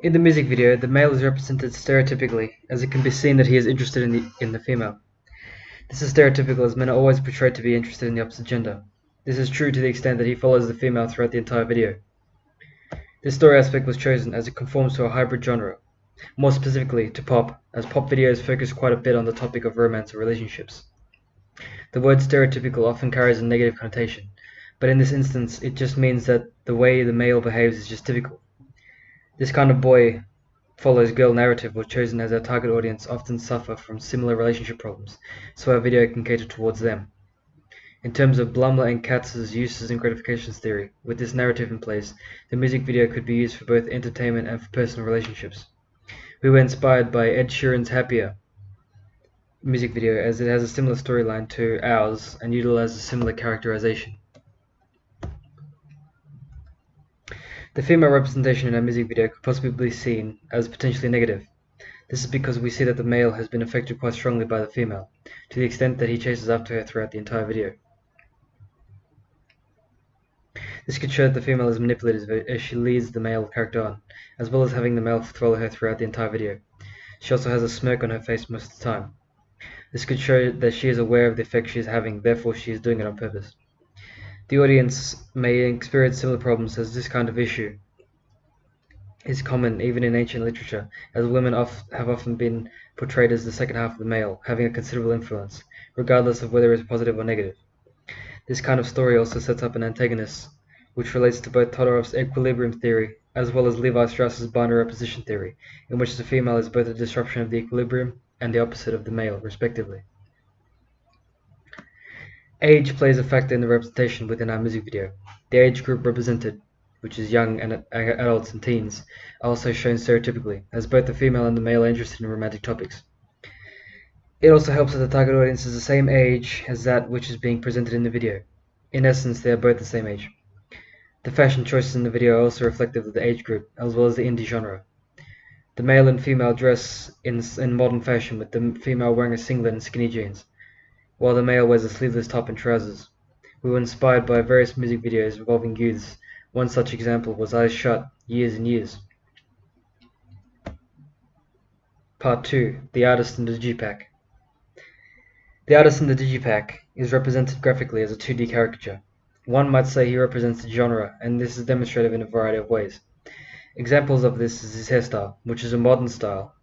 In the music video, the male is represented stereotypically, as it can be seen that he is interested in the female. This is stereotypical, as men are always portrayed to be interested in the opposite gender. This is true to the extent that he follows the female throughout the entire video. This story aspect was chosen as it conforms to a hybrid genre, more specifically to pop, as pop videos focus quite a bit on the topic of romance or relationships. The word stereotypical often carries a negative connotation, but in this instance it just means that the way the male behaves is just typical. This kind of boy follows girl narrative was chosen as our target audience often suffer from similar relationship problems, so our video can cater towards them. In terms of Blumler and Katz's uses and gratifications theory, with this narrative in place, the music video could be used for both entertainment and for personal relationships. We were inspired by Ed Sheeran's Happier music video, as it has a similar storyline to ours and utilizes similar characterization. The female representation in our music video could possibly be seen as potentially negative. This is because we see that the male has been affected quite strongly by the female, to the extent that he chases after her throughout the entire video. This could show that the female is manipulative as she leads the male character on, as well as having the male follow her throughout the entire video. She also has a smirk on her face most of the time. This could show that she is aware of the effect she is having, therefore she is doing it on purpose. The audience may experience similar problems, as this kind of issue is common even in ancient literature, as women have often been portrayed as the second half of the male, having a considerable influence, regardless of whether it is positive or negative. This kind of story also sets up an antagonist, which relates to both Todorov's equilibrium theory as well as Levi Strauss's binary opposition theory, in which the female is both a disruption of the equilibrium and the opposite of the male, respectively. Age plays a factor in the representation within our music video. The age group represented, which is young and adults and teens, are also shown stereotypically, as both the female and the male are interested in romantic topics. It also helps that the target audience is the same age as that which is being presented in the video. In essence, they are both the same age. The fashion choices in the video are also reflective of the age group, as well as the indie genre. The male and female dress in modern fashion, with the female wearing a singlet and skinny jeans, while the male wears a sleeveless top and trousers. We were inspired by various music videos involving youths. One such example was Eyes Shut, Years and Years. Part 2. The Artist in the Digipack. The artist in the Digipack is represented graphically as a 2D caricature. One might say he represents the genre, and this is demonstrated in a variety of ways. Examples of this is his hairstyle, which is a modern style,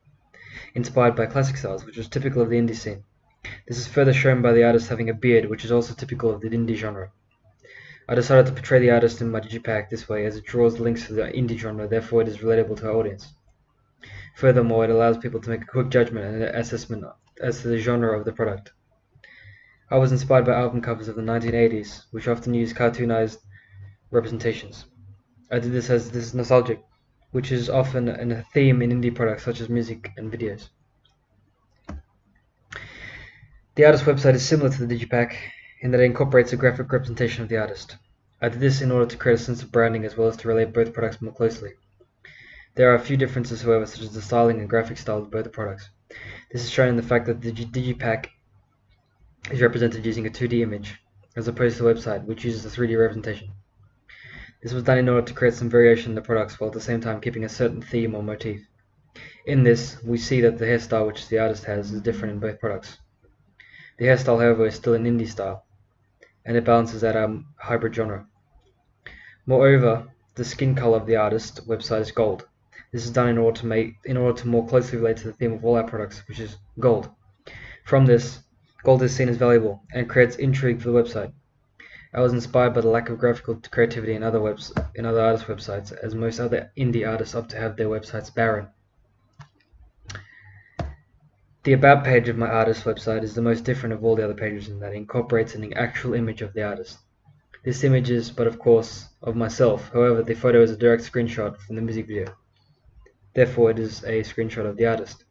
inspired by classic styles, which was typical of the indie scene. This is further shown by the artist having a beard, which is also typical of the indie genre. I decided to portray the artist in my Digipack this way, as it draws links to the indie genre, therefore it is relatable to our audience. Furthermore, it allows people to make a quick judgment and assessment as to the genre of the product. I was inspired by album covers of the 1980s, which often use cartoonized representations. I did this as this is nostalgic, which is often a theme in indie products such as music and videos. The artist's website is similar to the Digipack in that it incorporates a graphic representation of the artist. I did this in order to create a sense of branding as well as to relate both products more closely. There are a few differences, however, such as the styling and graphic style of both the products. This is shown in the fact that the Digipack is represented using a 2D image, as opposed to the website, which uses a 3D representation. This was done in order to create some variation in the products, while at the same time keeping a certain theme or motif. In this, we see that the hairstyle which the artist has is different in both products. The hairstyle, however, is still an indie style, and it balances out our hybrid genre. Moreover, the skin color of the artist website is gold. This is done in order to more closely relate to the theme of all our products, which is gold. From this, gold is seen as valuable and creates intrigue for the website. I was inspired by the lack of graphical creativity in other artists' websites, as most other indie artists opt to have their websites barren. The About page of my artist's website is the most different of all the other pages in that it incorporates an actual image of the artist. This image is, but of course, of myself. However, the photo is a direct screenshot from the music video. Therefore, it is a screenshot of the artist.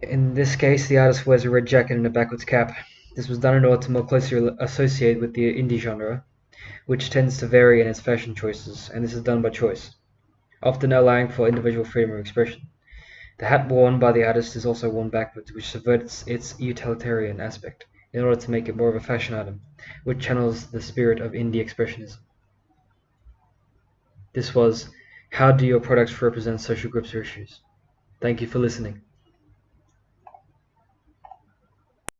In this case, the artist wears a red jacket and a backwards cap. This was done in order to more closely associate with the indie genre, which tends to vary in its fashion choices, and this is done by choice, often allowing for individual freedom of expression. The hat worn by the artist is also worn backwards, which subverts its utilitarian aspect, in order to make it more of a fashion item, which channels the spirit of indie expressionism. This was How do your products represent social groups or issues? Thank you for listening.